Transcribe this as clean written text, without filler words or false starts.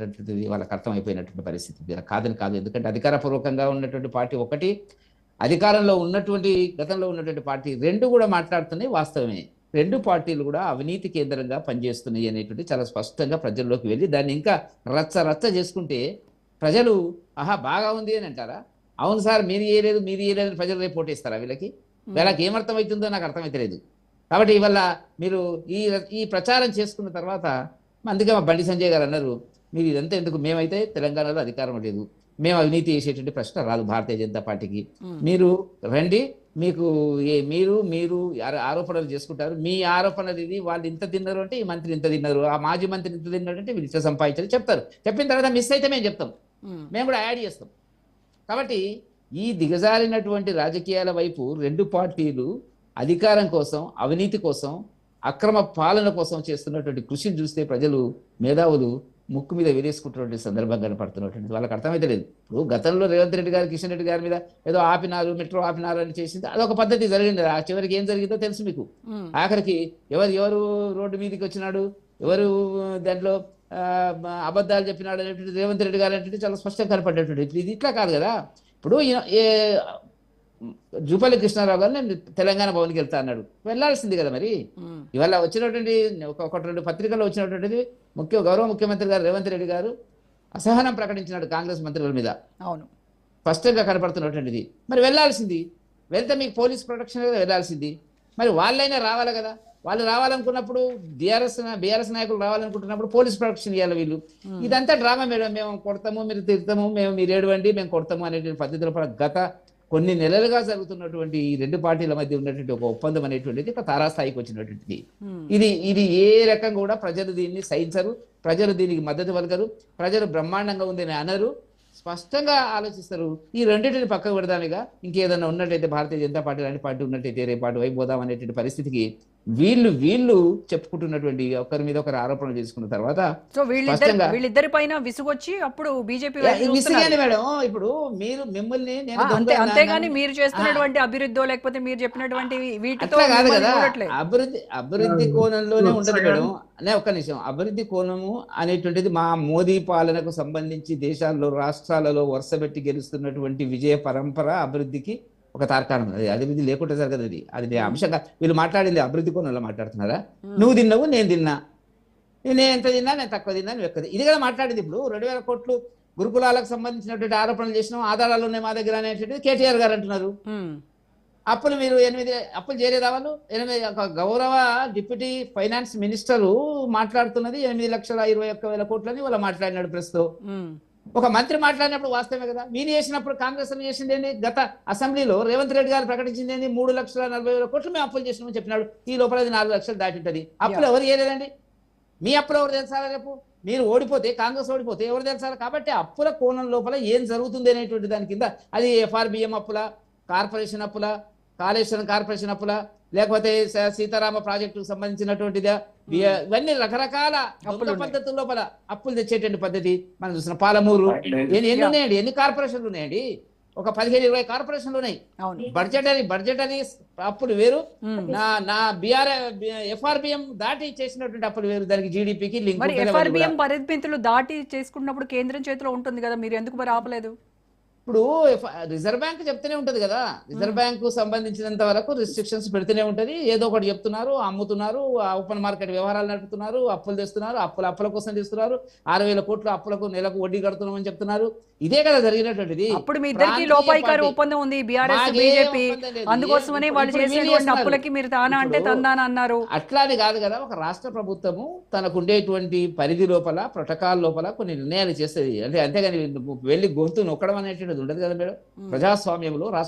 అనేటువంటిది వాళ్ళకి అర్థమైపోయినటువంటి పరిస్థితి. కాదని కాదు, ఎందుకంటే అధికారపూర్వకంగా ఉన్నటువంటి పార్టీ ఒకటి, అధికారంలో ఉన్నటువంటి గతంలో ఉన్నటువంటి పార్టీ రెండు కూడా మాట్లాడుతున్నాయి వాస్తవమే. రెండు పార్టీలు కూడా అవినీతి కేంద్రంగా పనిచేస్తున్నాయి అనేటువంటి చాలా స్పష్టంగా ప్రజల్లోకి వెళ్ళి దాన్ని ఇంకా రచ్చ రచ్చ చేసుకుంటే ప్రజలు ఆహా బాగా ఉంది అని అంటారా? అవును సార్ మీరు చేయలేదు మీరు చేయలేదు అని ప్రజలు రేపు ఓటేస్తారా వీళ్ళకి? వీళ్ళకి ఏమర్థమవుతుందో నాకు అర్థమైతలేదు. కాబట్టి ఇవాళ మీరు ఈ ఈ ప్రచారం చేసుకున్న తర్వాత అందుకే మా బండి సంజయ్ గారు అన్నారు, మీరు ఇదంతా ఎందుకు, మేమైతే తెలంగాణలో అధికారం లేదు, మేము అవినీతి చేసేటువంటి ప్రశ్న రాదు భారతీయ జనతా పార్టీకి, మీరు రండి, మీకు మీరు మీరు ఆరోపణలు చేసుకుంటారు, మీ ఆరోపణలు ఇది, వాళ్ళు ఇంత తిన్నారు అంటే ఈ మంత్రి ఇంత తిన్నారు, ఆ మాజీ మంత్రి ఇంత తిన్నారు అంటే వీళ్ళు సంపాదించారు చెప్తారు. చెప్పిన తర్వాత మిస్ అయితే మేము చెప్తాం, మేము కూడా యాడ్ చేస్తాం. కాబట్టి ఈ దిగజారినటువంటి రాజకీయాల వైపు రెండు పార్టీలు అధికారం కోసం, అవినీతి కోసం, అక్రమ పాలన కోసం చేస్తున్నటువంటి కృషిని చూస్తే ప్రజలు మేధావులు ముక్కు మీద వేలేసుకుంటున్నటువంటి సందర్భం కనపడుతున్నటువంటి వాళ్ళకి అర్థమైతే లేదు. ఇప్పుడు గతంలో రేవంత్ రెడ్డి గారు కిషన్ రెడ్డి గారి మీద ఏదో ఆపినారు, మెట్రో ఆపినారు అని చేసింది, అదొక పద్ధతి జరిగింది. ఆ చివరికి ఏం జరిగిందో తెలుసు మీకు. ఆఖరికి ఎవరు రోడ్డు మీదకి వచ్చినాడు, ఎవరు దాంట్లో అబద్ధాలు చెప్పినాడు అనేటువంటి రేవంత్ రెడ్డి గారు అంటే చాలా స్పష్టంగా కనపడేటువంటి. ఇది ఇట్లా కాదు కదా. ఇప్పుడు జూపల్లి కృష్ణారావు గారు నేను తెలంగాణ భవన్కి వెళ్తా అన్నాడు, వెళ్లాల్సింది కదా మరి. ఇవాళ వచ్చినటువంటి ఒకటి రెండు పత్రికల్లో వచ్చినటువంటిది గౌరవ ముఖ్యమంత్రి గారు రేవంత్ రెడ్డి గారు అసహనం ప్రకటించినాడు కాంగ్రెస్ మంత్రుల మీద, అవును స్పష్టంగా కనపడుతున్నటువంటిది. మరి వెళ్లాల్సింది, వెళ్తే మీకు పోలీస్ ప్రొటెక్షన్ కదా వెళ్లాల్సింది. మరి వాళ్ళైనా రావాలి కదా. వాళ్ళు రావాలనుకున్నప్పుడు బీఆర్ఎస్ నాయకులు రావాలనుకుంటున్నప్పుడు పోలీస్ ప్రొటెక్షన్ ఇవ్వాలి వీళ్ళు. ఇదంతా డ్రామా మేడం, మేము కొడతాము మీరు తిడతాము, మీరు ఏడవండి మేము కొడతాము అనేటువంటి పద్ధతిలో గత కొన్ని నెలలుగా జరుగుతున్నటువంటి ఈ రెండు పార్టీల మధ్య ఉన్నటువంటి ఒక ఒప్పందం అనేటువంటిది ఒక తారాస్థాయికి వచ్చినటువంటిది. ఇది ఏ రకంగా కూడా ప్రజలు దీన్ని సహించరు, ప్రజలు దీనికి మద్దతు పలకరు, ప్రజలు బ్రహ్మాండంగా ఉందని అనరు, స్పష్టంగా ఆలోచిస్తారు. ఈ రెండింటిని పక్కకు పెడదానిగా ఇంకేదన్నా ఉన్నట్టయితే భారతీయ జనతా పార్టీ లాంటి పార్టీ ఉన్నట్టయితే రేపు పాటు వైపు పోదాం అనేటువంటి పరిస్థితికి వీళ్ళు చెప్పుకుంటున్నటువంటి ఒకరి మీద ఒకరు ఆరోపణలు చేసుకున్న తర్వాత వీళ్ళిద్దరి పైన విసుగొచ్చి అప్పుడు బీజేపీ మేడం ఇప్పుడు మీరు మిమ్మల్ని అంతేగాని మీరు చేస్తున్నటువంటి అభివృద్ధి లేకపోతే మీరు చెప్పినటువంటి వీటితో కాదు కదా. అభివృద్ధి కోణంలోనే ఉండదు మేడం. ఒక్క నిమిషం, అభివృద్ధి కోణము అనేటువంటిది మా మోదీ పాలనకు సంబంధించి దేశాల్లో రాష్ట్రాలలో వరుసబెట్టి గెలుస్తున్నటువంటి విజయ పరంపర అభివృద్ధికి ఒక తార్కాణం. అది అభివృద్ధి లేకుండా జరగదు. అది అంశంగా వీళ్ళు మాట్లాడింది అభివృద్ధి కోణంలో మాట్లాడుతున్నారా? నువ్వు తిన్నావు నేను తిన్నా, నేను ఎంత తిన్నా నేను తక్కువ తిన్నా నువ్వు ఎక్కువ, ఇది కదా మాట్లాడింది. ఇప్పుడు 2000 కోట్లు గురుకులాలకు సంబంధించినటువంటి ఆరోపణలు చేసినాం, ఆధారాలు ఉన్నాయి మా దగ్గర అనేటువంటిది కేటీఆర్ గారు అంటున్నారు. అప్పులు మీరు 8 అప్పులు చేయలేదా? వాళ్ళు 8 గౌరవ డిప్యూటీ ఫైనాన్స్ మినిస్టరు మాట్లాడుతున్నది 8,21,000 కోట్లని వాళ్ళు మాట్లాడినాడు ప్రస్తుతం. ఒక మంత్రి మాట్లాడినప్పుడు వాస్తవమే కదా. మీరు చేసినప్పుడు కాంగ్రెస్ చేసింది ఏంటి? గత అసెంబ్లీలో రేవంత్ రెడ్డి గారు ప్రకటించింది ఏంటి? 3,40,000 కోట్లు మేము అప్పులు చేసినామని చెప్పినాడు. ఈ లోపల 4 లక్షలు దాటి ఉంటుంది. అప్పులు ఎవరు చేయలేదండి? మీ అప్పులు ఎవరు తెలుసారా? రేపు మీరు ఓడిపోతే, కాంగ్రెస్ ఓడిపోతే ఎవరు తెలుసారా? కాబట్టి అప్పుల కోణం లోపల ఏం జరుగుతుంది అనేటువంటి దాని కింద అది FRBM అప్పుల, కార్పొరేషన్ అప్పుల, కాళేశ్వరం కార్పొరేషన్ అప్పుల, లేకపోతే సీతారామ ప్రాజెక్టుకు సంబంధించినటువంటిదా, ఇవన్నీ రకరకాల పద్ధతుల లోపల అప్పులు తెచ్చేటువంటి పద్ధతి మనం చూస్తున్నాం. పాలమూరు ఎన్ని ఉన్నాయండి, ఎన్ని కార్పొరేషన్లు ఉన్నాయండి? ఒక 15-20 కార్పొరేషన్లు ఉన్నాయి. బడ్జెటరీ అప్పులు వేరు, నా FRBM దాటి చేసినటువంటి అప్పులు వేరు. దానికి జీడిపికి లింక్. FRBM పరిమితులు దాటి చేసుకున్నప్పుడు కేంద్రం చేతిలో ఉంటుంది కదా, మీరు ఎందుకు మరి ఆపలేదు? ఇప్పుడు రిజర్వ్ బ్యాంక్ చెప్తూనే ఉంటది కదా. రిజర్వ్ బ్యాంకు సంబంధించినంత వరకు రిస్ట్రిక్షన్స్ పెడుతూనే ఉంటది. ఏదో ఒకటి చెప్తున్నారు, అమ్ముతున్నారు, ఓపెన్ మార్కెట్ వ్యవహారాలు నడుపుతున్నారు, అప్పులు తెస్తున్నారు, అప్పుల కోసం తెస్తున్నారు, 6,000 కోట్ల అప్పులకు నెలకు వడ్డీ కడుతున్నామని చెప్తున్నారు. ఇదే కదా జరిగినటువంటిది. అప్పుడు మీ ఇద్దరికి లోపాయికారి ఒప్పందం ఉంది, బీఆర్ఎస్ బీజేపీ, అందుకోసమనే వాళ్ళు చేసేటువంటి అప్పులకి మీరు తానా అంటే తందానా అన్నారు. అట్లాది కాదు కదా. ఒక రాష్ట్ర ప్రభుత్వము తనకు ఉండేటువంటి పరిధి లోపల, ప్రోటోకాల్ లోపల కొన్ని నిర్ణయాలు చేస్తుంది. అంతేగాని వెళ్ళి గొంతు నొక్కడం అనేటువంటి ఉండదు కదా మేడం. ప్రజాస్వామ్యంలో రాష్ట్ర